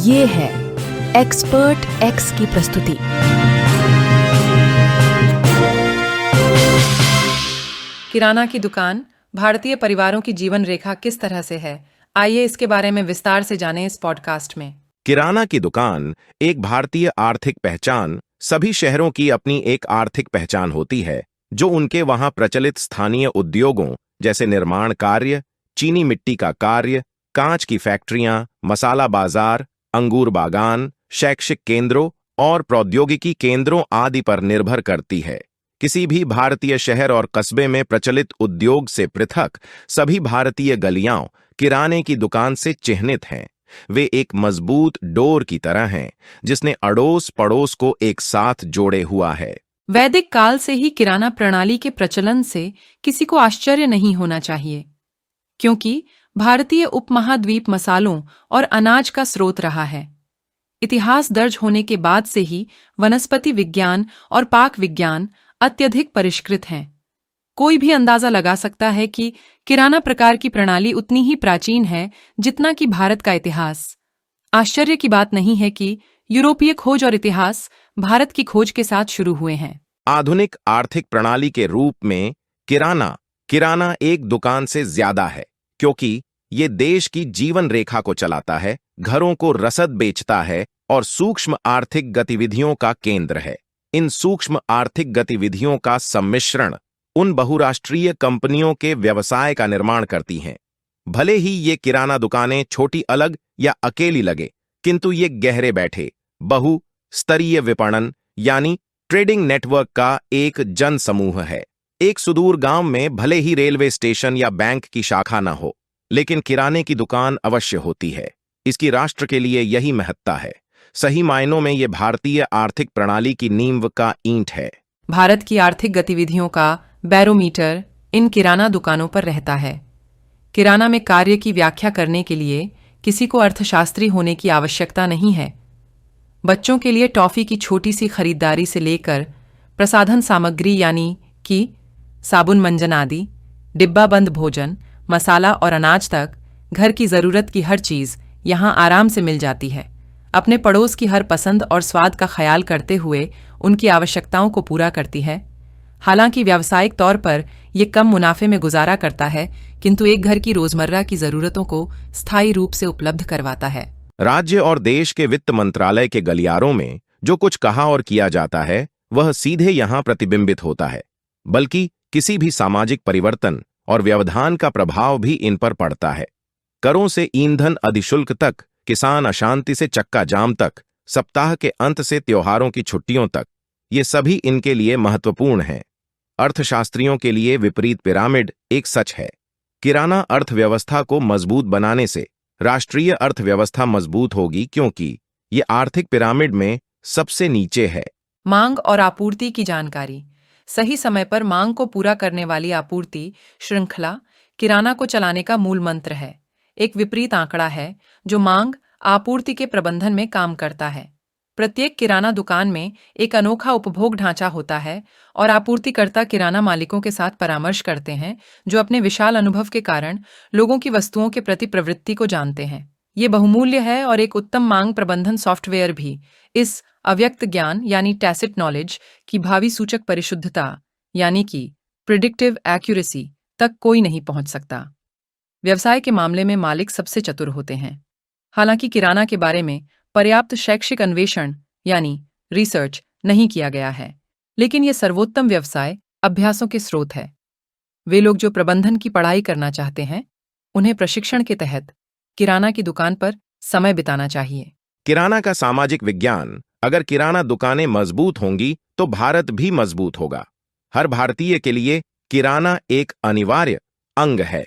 ये है expert x की प्रस्तुति। किराना की दुकान भारतीय परिवारों की जीवन रेखा किस तरह से है, आइए इसके बारे में विस्तार से जानें इस पॉडकास्ट में। किराना की दुकान एक भारतीय आर्थिक पहचान। सभी शहरों की अपनी एक आर्थिक पहचान होती है जो उनके वहां प्रचलित स्थानीय उद्योगों जैसे निर्माण कार्य, चीनी मिट्टी का कार्य, कांच की फैक्ट्रियां, मसाला बाजार, अंगूर बागान, शैक्षिक केंद्रों और प्रौद्योगिकी केंद्रों आदि पर निर्भर करती है। किसी भी भारतीय शहर और कस्बे में प्रचलित उद्योग से पृथक सभी भारतीय गलियां किराने की दुकान से चिह्नित हैं। वे एक मजबूत डोर की तरह हैं जिसने अड़ोस पड़ोस को एक साथ जोड़े हुआ है। वैदिक काल से ही किराना प्रणाली के प्रचलन से किसी को आश्चर्य नहीं होना चाहिए, क्योंकि भारतीय उपमहाद्वीप मसालों और अनाज का स्रोत रहा है। इतिहास दर्ज होने के बाद से ही वनस्पति विज्ञान और पाक विज्ञान अत्यधिक परिष्कृत हैं। कोई भी अंदाजा लगा सकता है कि किराना प्रकार की प्रणाली उतनी ही प्राचीन है जितना कि भारत का इतिहास। आश्चर्य की बात नहीं है कि यूरोपीय खोज और इतिहास भारत की खोज के साथ शुरू हुए हैं। आधुनिक आर्थिक प्रणाली के रूप में किराना एक दुकान से ज्यादा है, क्योंकि ये देश की जीवन रेखा को चलाता है, घरों को रसद बेचता है और सूक्ष्म आर्थिक गतिविधियों का केंद्र है। इन सूक्ष्म आर्थिक गतिविधियों का सम्मिश्रण उन बहुराष्ट्रीय कंपनियों के व्यवसाय का निर्माण करती हैं। भले ही ये किराना दुकानें छोटी अलग या अकेली लगे, किंतु ये गहरे बैठे बहु स्तरीय विपणन यानी ट्रेडिंग नेटवर्क का एक जन समूह है। एक सुदूर गांव में भले ही रेलवे स्टेशन या बैंक की शाखा न हो, लेकिन किराने की दुकान अवश्य होती है। इसकी राष्ट्र के लिए यही महत्ता है। सही मायनों में ये भारतीय आर्थिक प्रणाली की नींव का ईंट है। भारत की आर्थिक गतिविधियों का बैरोमीटर इन किराना दुकानों पर रहता है। किराना में कार्य की व्याख्या करने के लिए किसी को अर्थशास्त्री होने की आवश्यकता नहीं है। बच्चों के लिए टॉफी की छोटी सी खरीदारी से लेकर प्रसाधन सामग्री यानी कि साबुन मंजन आदि, डिब्बा बंद भोजन, मसाला और अनाज तक घर की जरूरत की हर चीज यहां आराम से मिल जाती है। अपने पड़ोस की हर पसंद और स्वाद का ख्याल करते हुए उनकी आवश्यकताओं को पूरा करती है। हालांकि व्यावसायिक तौर पर यह कम मुनाफे में गुजारा करता है, किंतु एक घर की रोजमर्रा की जरूरतों को स्थायी रूप से उपलब्ध करवाता है। राज्य और देश के वित्त मंत्रालय के गलियारों में जो कुछ कहा और किया जाता है वह सीधे यहां प्रतिबिंबित होता है, बल्कि किसी भी सामाजिक परिवर्तन और व्यवधान का प्रभाव भी इन पर पड़ता है। करों से ईंधन अधिशुल्क तक, किसान अशांति से चक्का जाम तक, सप्ताह के अंत से त्योहारों की छुट्टियों तक, ये सभी इनके लिए महत्वपूर्ण हैं। अर्थशास्त्रियों के लिए विपरीत पिरामिड एक सच है। किराना अर्थव्यवस्था को मजबूत बनाने से राष्ट्रीय अर्थव्यवस्था मजबूत होगी, क्योंकि ये आर्थिक पिरामिड में सबसे नीचे है। मांग और आपूर्ति की जानकारी। सही समय पर मांग को पूरा करने वाली आपूर्ति श्रृंखला किराना को चलाने का मूल मंत्र है। एक विपरीत आंकड़ा है जो मांग आपूर्ति के प्रबंधन में काम करता है। प्रत्येक किराना दुकान में एक अनोखा उपभोग ढांचा होता है और आपूर्तिकर्ता किराना मालिकों के साथ परामर्श करते हैं जो अपने विशाल अनुभव के कारण लोगों की वस्तुओं के प्रति प्रवृत्ति को जानते हैं। ये बहुमूल्य है और एक उत्तम मांग प्रबंधन सॉफ्टवेयर भी इस अव्यक्त ज्ञान यानी टैसिट नॉलेज की भावी सूचक परिशुद्धता यानी कि प्रिडिक्टिव एक्यूरेसी तक कोई नहीं पहुंच सकता। व्यवसाय के मामले में मालिक सबसे चतुर होते हैं। हालांकि किराना के बारे में पर्याप्त शैक्षिक अन्वेषण यानी रिसर्च नहीं किया गया है, लेकिन यह सर्वोत्तम व्यवसाय अभ्यासों के स्रोत है। वे लोग जो प्रबंधन की पढ़ाई करना चाहते हैं उन्हें प्रशिक्षण के तहत किराना की दुकान पर समय बिताना चाहिए। किराना का सामाजिक विज्ञान। अगर किराना दुकानें मजबूत होंगी तो भारत भी मजबूत होगा। हर भारतीय के लिए किराना एक अनिवार्य अंग है।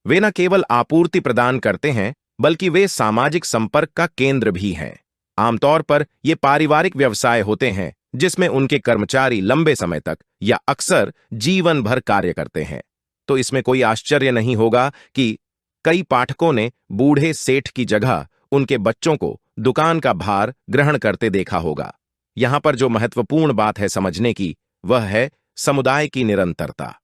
वे न केवल आपूर्ति प्रदान करते हैं, बल्कि वे सामाजिक संपर्क का केंद्र भी हैं। आमतौर पर ये पारिवारिक व्यवसाय होते हैं जिसमें उनके कर्मचारी लंबे समय तक या अक्सर जीवन भर कार्य करते हैं। तो इसमें कोई आश्चर्य नहीं होगा कि कई पाठकों ने बूढ़े सेठ की जगह उनके बच्चों को दुकान का भार ग्रहण करते देखा होगा। यहां पर जो महत्वपूर्ण बात है समझने की, वह है समुदाय की निरंतरता।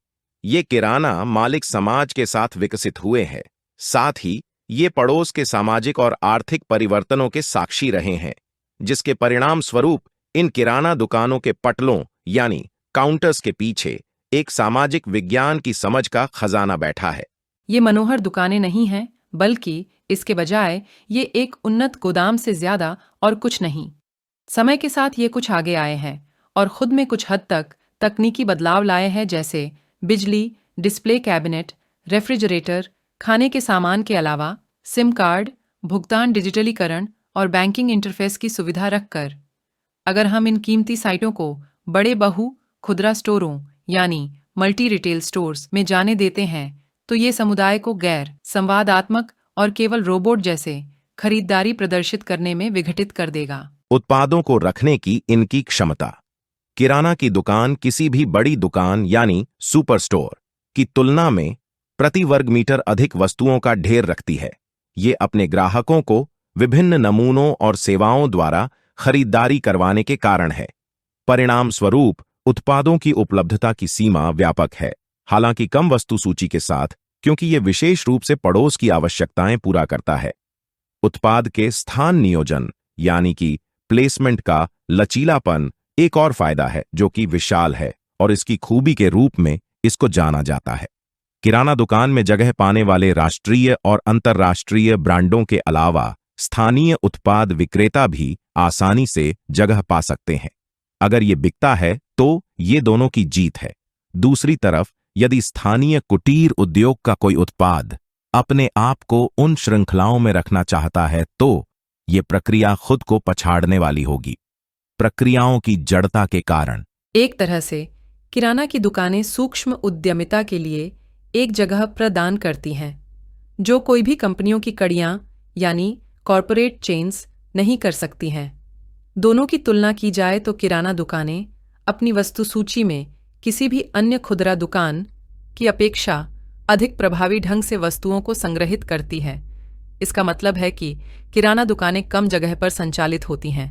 ये किराना मालिक समाज के साथ विकसित हुए हैं। साथ ही ये पड़ोस के सामाजिक और आर्थिक परिवर्तनों के साक्षी रहे हैं, जिसके परिणाम स्वरूप इन किराना दुकानों के पटलों यानी काउंटर्स के पीछे एक सामाजिक विज्ञान की समझ का खजाना बैठा है। ये मनोहर दुकानें नहीं हैं, बल्कि इसके बजाय ये एक उन्नत गोदाम से ज्यादा और कुछ नहीं। समय के साथ ये कुछ आगे आए हैं और खुद में कुछ हद तक तकनीकी बदलाव लाए हैं, जैसे बिजली, डिस्प्ले कैबिनेट, रेफ्रिजरेटर, खाने के सामान के अलावा सिम कार्ड, भुगतान डिजिटलीकरण और बैंकिंग इंटरफेस की सुविधा रखकर। अगर हम इन कीमती साइटों को बड़े बहु खुदरा स्टोरों यानी मल्टी रिटेल स्टोर्स में जाने देते हैं, तो ये समुदाय को गैर संवादात्मक और केवल रोबोट जैसे खरीदारी प्रदर्शित करने में विघटित कर देगा। उत्पादों को रखने की इनकी क्षमता। किराना की दुकान किसी भी बड़ी दुकान यानी सुपर स्टोर की तुलना में प्रति वर्ग मीटर अधिक वस्तुओं का ढेर रखती है। ये अपने ग्राहकों को विभिन्न नमूनों और सेवाओं द्वारा खरीदारी करवाने के कारण है। परिणाम स्वरूप उत्पादों की उपलब्धता की सीमा व्यापक है, हालांकि कम वस्तु सूची के साथ, क्योंकि यह विशेष रूप से पड़ोस की आवश्यकताएं पूरा करता है। उत्पाद के स्थान नियोजन यानी कि प्लेसमेंट का लचीलापन एक और फायदा है जो कि विशाल है और इसकी खूबी के रूप में इसको जाना जाता है। किराना दुकान में जगह पाने वाले राष्ट्रीय और अंतर्राष्ट्रीय ब्रांडों के अलावा स्थानीय उत्पाद विक्रेता भी आसानी से जगह पा सकते हैं। अगर ये बिकता है तो ये दोनों की जीत है। दूसरी तरफ यदि स्थानीय कुटीर उद्योग का कोई उत्पाद अपने आप को उन श्रृंखलाओं में रखना चाहता है तो ये प्रक्रिया खुद को पछाड़ने वाली होगी। प्रक्रियाओं की जड़ता के कारण एक तरह से किराना की दुकानें सूक्ष्म उद्यमिता के लिए एक जगह प्रदान करती हैं, जो कोई भी कंपनियों की कड़ियां यानी कॉरपोरेट चेन्स नहीं कर सकती हैं। दोनों की तुलना की जाए तो किराना दुकानें अपनी वस्तु सूची में किसी भी अन्य खुदरा दुकान की अपेक्षा अधिक प्रभावी ढंग से वस्तुओं को संग्रहित करती है। इसका मतलब है कि किराना दुकानें कम जगह पर संचालित होती हैं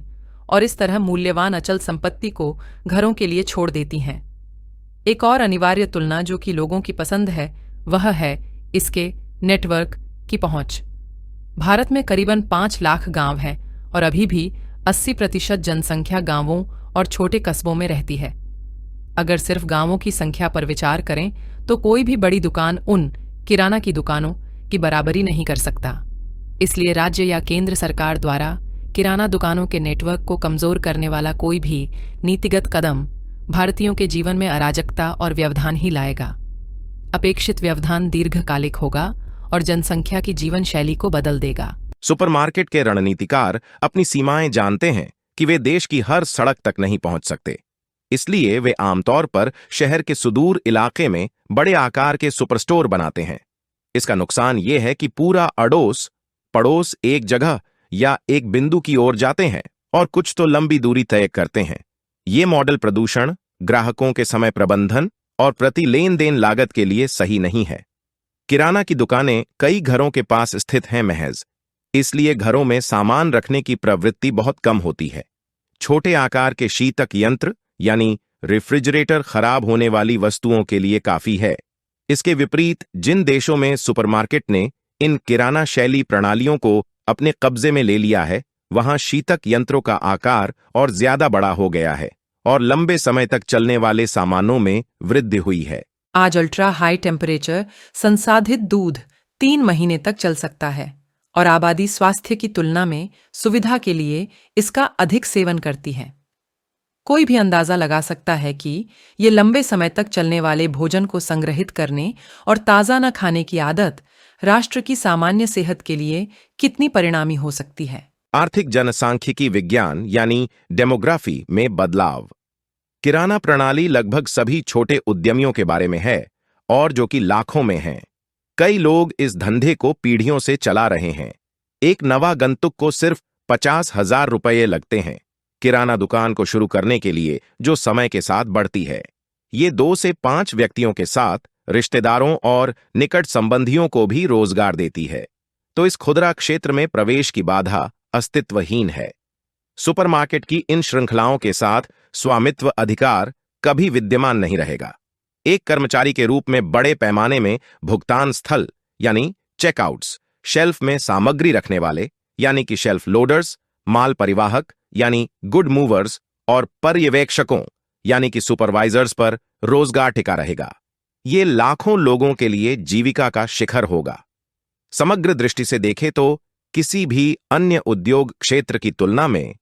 और इस तरह मूल्यवान अचल संपत्ति को घरों के लिए छोड़ देती हैं। एक और अनिवार्य तुलना जो कि लोगों की पसंद है, वह है इसके नेटवर्क की पहुंच। भारत में करीबन 5 लाख गांव हैं और अभी भी 80% जनसंख्या गांवों और छोटे कस्बों में रहती है। अगर सिर्फ गांवों की संख्या पर विचार करें तो कोई भी बड़ी दुकान उन किराना की दुकानों की बराबरी नहीं कर सकता। इसलिए राज्य या केंद्र सरकार द्वारा किराना दुकानों के नेटवर्क को कमजोर करने वाला कोई भी नीतिगत कदम भारतीयों के जीवन में अराजकता और व्यवधान ही लाएगा। अपेक्षित व्यवधान दीर्घकालिक होगा और जनसंख्या की जीवन शैली को बदल देगा। सुपरमार्केट के रणनीतिकार अपनी सीमाएं जानते हैं कि वे देश की हर सड़क तक नहीं पहुंच सकते। इसलिए वे आमतौर पर शहर के सुदूर इलाके में बड़े आकार के सुपरस्टोर बनाते हैं। इसका नुकसान यह है कि पूरा अड़ोस पड़ोस एक जगह या एक बिंदु की ओर जाते हैं और कुछ तो लंबी दूरी तय करते हैं। ये मॉडल प्रदूषण, ग्राहकों के समय प्रबंधन और प्रति लेन देन लागत के लिए सही नहीं है। किराना की दुकानें कई घरों के पास स्थित हैं महज, इसलिए घरों में सामान रखने की प्रवृत्ति बहुत कम होती है। छोटे आकार के शीतक यंत्र यानी रेफ्रिजरेटर खराब होने वाली वस्तुओं के लिए काफी है। इसके विपरीत जिन देशों में सुपरमार्केट ने इन किराना शैली प्रणालियों को अपने कब्जे में ले लिया है, वहां शीतक यंत्रों का आकार और ज्यादा बड़ा हो गया है और लंबे समय तक चलने वाले सामानों में वृद्धि हुई है। आज अल्ट्रा हाई टेम्परेचर संसाधित दूध 3 महीने तक चल सकता है और आबादी स्वास्थ्य की तुलना में सुविधा के लिए इसका अधिक सेवन करती है। कोई भी अंदाजा लगा सकता है कि ये लंबे समय तक चलने वाले भोजन को संग्रहित करने और ताज़ा न खाने की आदत राष्ट्र की सामान्य सेहत के लिए कितनी परिणामी हो सकती है। आर्थिक जनसांख्यिकी विज्ञान यानी डेमोग्राफी में बदलाव। किराना प्रणाली लगभग सभी छोटे उद्यमियों के बारे में है और जो कि लाखों में हैं। कई लोग इस धंधे को पीढ़ियों से चला रहे हैं। एक नवागंतुक को सिर्फ 50,000 रुपये लगते हैं किराना दुकान को शुरू करने के लिए, जो समय के साथ बढ़ती है। ये 2 से 5 व्यक्तियों के साथ रिश्तेदारों और निकट संबंधियों को भी रोजगार देती है। तो इस खुदरा क्षेत्र में प्रवेश की बाधा अस्तित्वहीन है। सुपरमार्केट की इन श्रृंखलाओं के साथ स्वामित्व अधिकार कभी विद्यमान नहीं रहेगा। एक कर्मचारी के रूप में बड़े पैमाने में भुगतान स्थल यानी चेकआउट्स, शेल्फ में सामग्री रखने वाले यानी कि शेल्फ लोडर्स, माल परिवाहक यानी गुड मूवर्स और पर्यवेक्षकों यानी कि सुपरवाइजर्स पर रोजगार टिका रहेगा। ये लाखों लोगों के लिए जीविका का शिखर होगा। समग्र दृष्टि से देखें तो किसी भी अन्य उद्योग क्षेत्र की तुलना में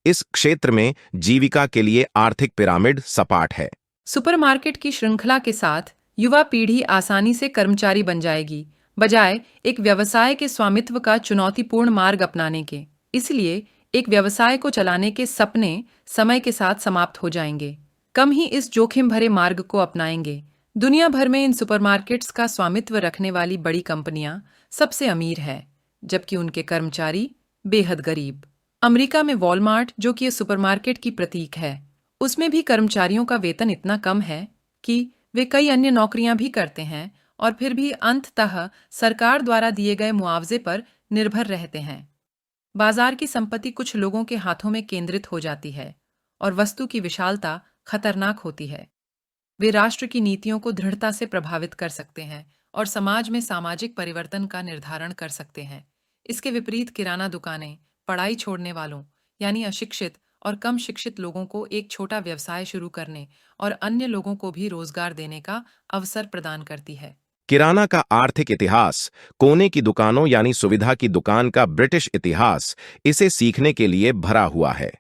इस क्षेत्र में जीविका के लिए आर्थिक पिरामिड सपाट है। सुपरमार्केट की श्रृंखला के साथ युवा पीढ़ी आसानी से कर्मचारी बन जाएगी, बजाय एक व्यवसाय के स्वामित्व का चुनौतीपूर्ण मार्ग अपनाने के। इसलिए एक व्यवसाय को चलाने के सपने समय के साथ समाप्त हो जाएंगे। कम ही इस जोखिम भरे मार्ग को अपनाएंगे। दुनिया भर में इन सुपरमार्केट्स का स्वामित्व रखने वाली बड़ी कंपनियां सबसे अमीर है, जबकि उनके कर्मचारी बेहद गरीब। अमेरिका में वॉलमार्ट, जो कि सुपरमार्केट की प्रतीक है, उसमें भी कर्मचारियों का वेतन इतना कम है कि वे कई अन्य नौकरियां भी करते हैं और फिर भी अंततः सरकार द्वारा दिए गए मुआवजे पर निर्भर रहते हैं। बाजार की संपत्ति कुछ लोगों के हाथों में केंद्रित हो जाती है और वस्तु की विशालता खतरनाक होती है। वे राष्ट्र की नीतियों को दृढ़ता से प्रभावित कर सकते हैं और समाज में सामाजिक परिवर्तन का निर्धारण कर सकते हैं। इसके विपरीत किराना दुकानें पढ़ाई छोड़ने वालों यानी अशिक्षित और कम शिक्षित लोगों को एक छोटा व्यवसाय शुरू करने और अन्य लोगों को भी रोजगार देने का अवसर प्रदान करती है। किराना का आर्थिक इतिहास, कोने की दुकानों यानी सुविधा की दुकान का ब्रिटिश इतिहास इसे सीखने के लिए भरा हुआ है।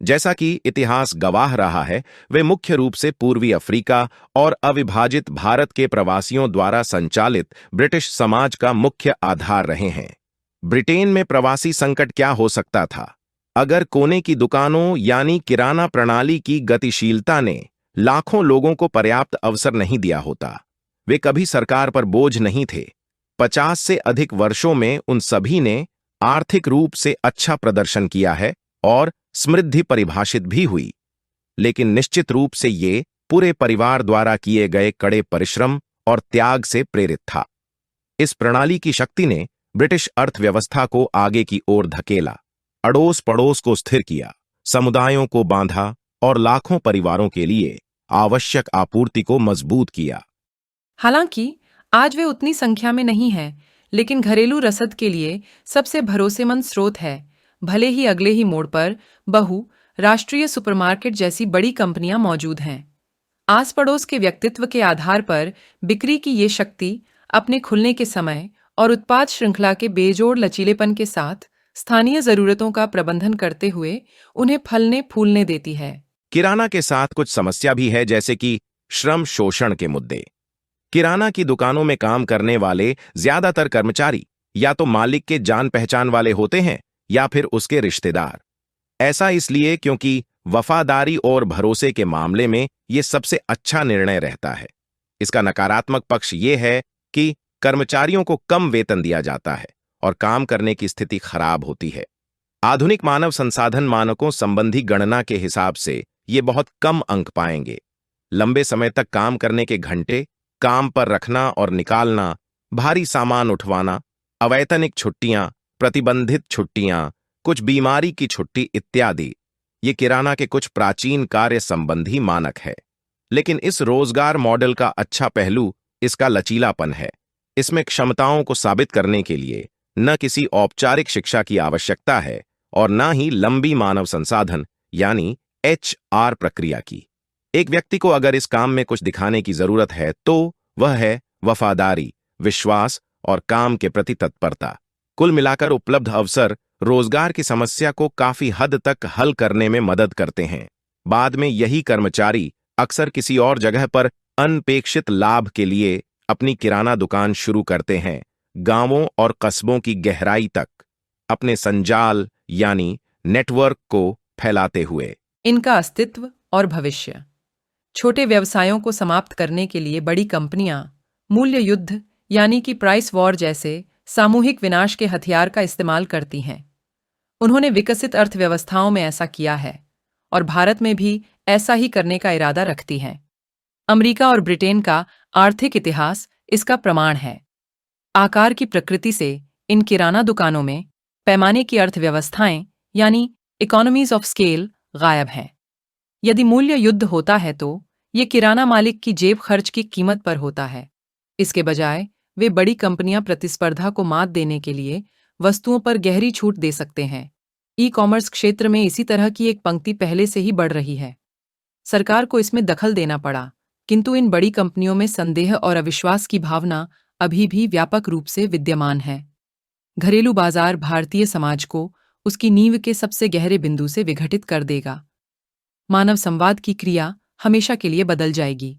जैसा कि इतिहास गवाह रहा है, वे मुख्य रूप से पूर्वी अफ्रीका और अविभाजित भारत के प्रवासियों द्वारा संचालित ब्रिटिश समाज का मुख्य आधार रहे हैं। ब्रिटेन में प्रवासी संकट क्या हो सकता था? अगर कोने की दुकानों यानी किराना प्रणाली की गतिशीलता ने लाखों लोगों को पर्याप्त अवसर नहीं दिया होता। वे कभी सरकार पर बोझ नहीं थे। 50 से अधिक वर्षों में उन सभी ने आर्थिक रूप से अच्छा प्रदर्शन किया है और समृद्धि परिभाषित भी हुई। लेकिन निश्चित रूप से ये पूरे परिवार द्वारा किए गए कड़े परिश्रम और त्याग से प्रेरित था। इस प्रणाली की शक्ति ने ब्रिटिश अर्थव्यवस्था को आगे की ओर धकेला, अड़ोस पड़ोस को स्थिर किया, समुदायों को बांधा और लाखों परिवारों के लिए आवश्यक आपूर्ति को मजबूत किया। हालांकि आज वे उतनी संख्या में नहीं हैं, लेकिन घरेलू रसद के लिए सबसे भरोसेमंद स्रोत है। भले ही अगले ही मोड़ पर राष्ट्रीय सुपरमार्केट जैसी बड़ी कंपनियां मौजूद हैं। आस पड़ोस के व्यक्तित्व के आधार पर बिक्री की ये शक्ति अपने खुलने के समय और उत्पाद श्रृंखला के बेजोड़ लचीलेपन के साथ स्थानीय जरूरतों का प्रबंधन करते हुए उन्हें फलने फूलने देती है। किराना के साथ कुछ समस्या भी है, जैसे कि श्रम शोषण के मुद्दे। किराना की दुकानों में काम करने वाले ज्यादातर कर्मचारी या तो मालिक के जान पहचान वाले होते हैं या फिर उसके रिश्तेदार। ऐसा इसलिए क्योंकि वफादारी और भरोसे के मामले में यह सबसे अच्छा निर्णय रहता है। इसका नकारात्मक पक्ष यह है कि कर्मचारियों को कम वेतन दिया जाता है और काम करने की स्थिति खराब होती है। आधुनिक मानव संसाधन मानकों संबंधी गणना के हिसाब से ये बहुत कम अंक पाएंगे। लंबे समय तक काम करने के घंटे, काम पर रखना और निकालना, भारी सामान उठवाना, अवैतनिक छुट्टियां, प्रतिबंधित छुट्टियां, कुछ बीमारी की छुट्टी इत्यादि, ये किराना के कुछ प्राचीन कार्य संबंधी मानक है। लेकिन इस रोजगार मॉडल का अच्छा पहलू इसका लचीलापन है। इसमें क्षमताओं को साबित करने के लिए न किसी औपचारिक शिक्षा की आवश्यकता है और न ही लंबी मानव संसाधन यानी HR प्रक्रिया की। एक व्यक्ति को अगर इस काम में कुछ दिखाने की जरूरत है तो वह है वफादारी, विश्वास और काम के प्रति तत्परता। कुल मिलाकर उपलब्ध अवसर रोजगार की समस्या को काफी हद तक हल करने में मदद करते हैं। बाद में यही कर्मचारी अक्सर किसी और जगह पर अनपेक्षित लाभ के लिए अपनी किराना दुकान शुरू करते हैं, गांवों और कस्बों की गहराई तक अपने संजाल यानी नेटवर्क को फैलाते हुए। इनका अस्तित्व और भविष्य। छोटे व्यवसायों को समाप्त करने के लिए बड़ी कंपनियां मूल्य युद्ध यानी कि प्राइस वॉर जैसे सामूहिक विनाश के हथियार का इस्तेमाल करती हैं। उन्होंने विकसित अर्थव्यवस्थाओं में ऐसा किया है और भारत में भी ऐसा ही करने का इरादा रखती हैं। अमेरिका और ब्रिटेन का आर्थिक इतिहास इसका प्रमाण है। आकार की प्रकृति से इन किराना दुकानों में पैमाने की अर्थव्यवस्थाएं यानी इकोनॉमीज ऑफ स्केल गायब हैं। यदि मूल्य युद्ध होता है तो ये किराना मालिक की जेब खर्च की कीमत पर होता है। इसके बजाय वे बड़ी कंपनियां प्रतिस्पर्धा को मात देने के लिए वस्तुओं पर गहरी छूट दे सकते हैं। ई कॉमर्स क्षेत्र में इसी तरह की एक पंक्ति पहले से ही बढ़ रही है। सरकार को इसमें दखल देना पड़ा, किंतु इन बड़ी कंपनियों में संदेह और अविश्वास की भावना अभी भी व्यापक रूप से विद्यमान है। घरेलू बाजार भारतीय समाज को उसकी नींव के सबसे गहरे बिंदु से विघटित कर देगा। मानव संवाद की क्रिया हमेशा के लिए बदल जाएगी।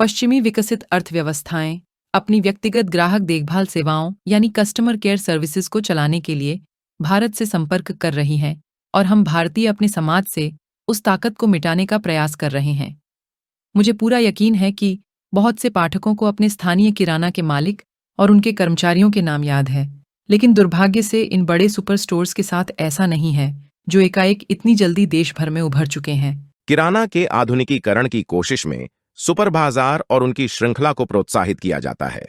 पश्चिमी विकसित अर्थव्यवस्थाएं अपनी व्यक्तिगत ग्राहक देखभाल सेवाओं यानी कस्टमर केयर सर्विसेज को चलाने के लिए भारत से संपर्क कर रही हैं और हम भारतीय अपने समाज से उस ताकत को मिटाने का प्रयास कर रहे हैं। मुझे पूरा यकीन है कि बहुत से पाठकों को अपने स्थानीय किराना के मालिक और उनके कर्मचारियों के नाम याद है, लेकिन दुर्भाग्य से इन बड़े सुपर स्टोर्स के साथ ऐसा नहीं है जो एकाएक इतनी जल्दी देश भर में उभर चुके हैं। किराना के आधुनिकीकरण की कोशिश में सुपर बाजार और उनकी श्रृंखला को प्रोत्साहित किया जाता है।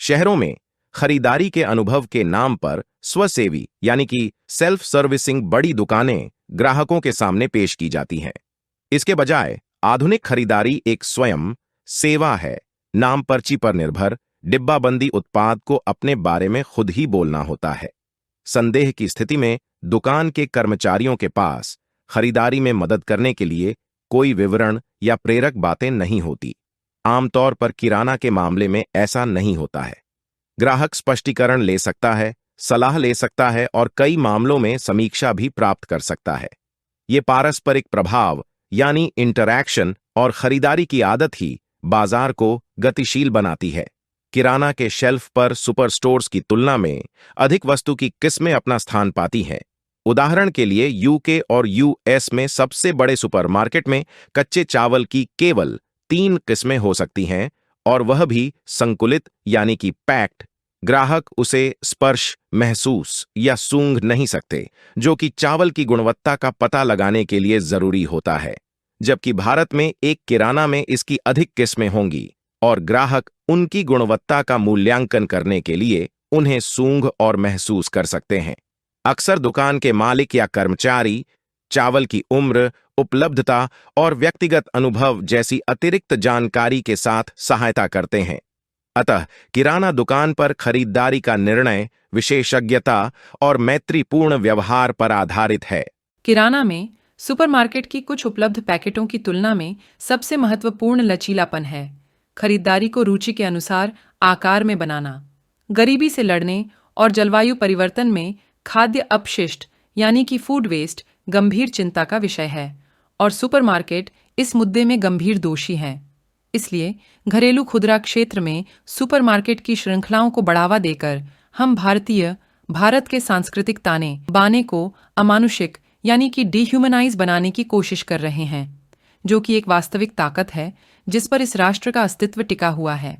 शहरों में खरीदारी के अनुभव के नाम पर स्वसेवी यानी कि सेल्फ सर्विसिंग बड़ी दुकानें ग्राहकों के सामने पेश की जाती हैं। इसके बजाय आधुनिक खरीदारी एक स्वयं सेवा है। नाम पर्ची पर निर्भर डिब्बाबंदी उत्पाद को अपने बारे में खुद ही बोलना होता है। संदेह की स्थिति में दुकान के कर्मचारियों के पास खरीदारी में मदद करने के लिए कोई विवरण या प्रेरक बातें नहीं होती। आमतौर पर किराना के मामले में ऐसा नहीं होता है। ग्राहक स्पष्टीकरण ले सकता है, सलाह ले सकता है और कई मामलों में समीक्षा भी प्राप्त कर सकता है। ये पारस्परिक प्रभाव यानी इंटरैक्शन और खरीदारी की आदत ही बाजार को गतिशील बनाती है। किराना के शेल्फ पर सुपर स्टोर्स की तुलना में अधिक वस्तु की किस्में अपना स्थान पाती हैं। उदाहरण के लिए यूके और यूएस में सबसे बड़े सुपरमार्केट में कच्चे चावल की केवल 3 किस्में हो सकती हैं और वह भी संकुलित यानी कि पैक्ड। ग्राहक उसे स्पर्श, महसूस या सूंघ नहीं सकते, जो कि चावल की गुणवत्ता का पता लगाने के लिए जरूरी होता है। जबकि भारत में एक किराना में इसकी अधिक किस्में होंगी और ग्राहक उनकी गुणवत्ता का मूल्यांकन करने के लिए उन्हें सूंघ और महसूस कर सकते हैं। अक्सर दुकान के मालिक या कर्मचारी चावल की उम्र, उपलब्धता और व्यक्तिगत अनुभव जैसी अतिरिक्त जानकारी के साथ सहायता करते हैं। अतः किराना दुकान पर खरीदारी का निर्णय विशेषज्ञता और मैत्रीपूर्ण व्यवहार पर आधारित है। किराना में सुपरमार्केट की कुछ उपलब्ध पैकेटों की तुलना में सबसे महत्वपूर्ण लचीलापन है। खरीदारी को रुचि के अनुसार आकार में बनाना। गरीबी से लड़ने और जलवायु परिवर्तन में खाद्य अपशिष्ट यानी कि फूड वेस्ट गंभीर चिंता का विषय है और सुपरमार्केट इस मुद्दे में गंभीर दोषी हैं। इसलिए घरेलू खुदरा क्षेत्र में सुपरमार्केट की श्रृंखलाओं को बढ़ावा देकर हम भारत के सांस्कृतिक ताने बाने को अमानुषिक यानी कि डिह्यूमनाइज बनाने की कोशिश कर रहे हैं, जो कि एक वास्तविक ताकत है जिस पर इस राष्ट्र का अस्तित्व टिका हुआ है।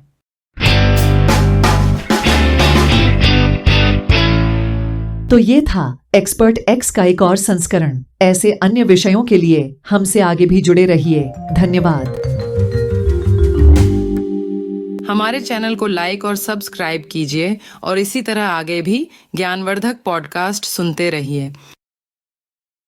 तो ये था एक्सपर्ट एक्स का एक और संस्करण। ऐसे अन्य विषयों के लिए हमसे आगे भी जुड़े रहिए। धन्यवाद। हमारे चैनल को लाइक और सब्सक्राइब कीजिए और इसी तरह आगे भी ज्ञानवर्धक पॉडकास्ट सुनते रहिए।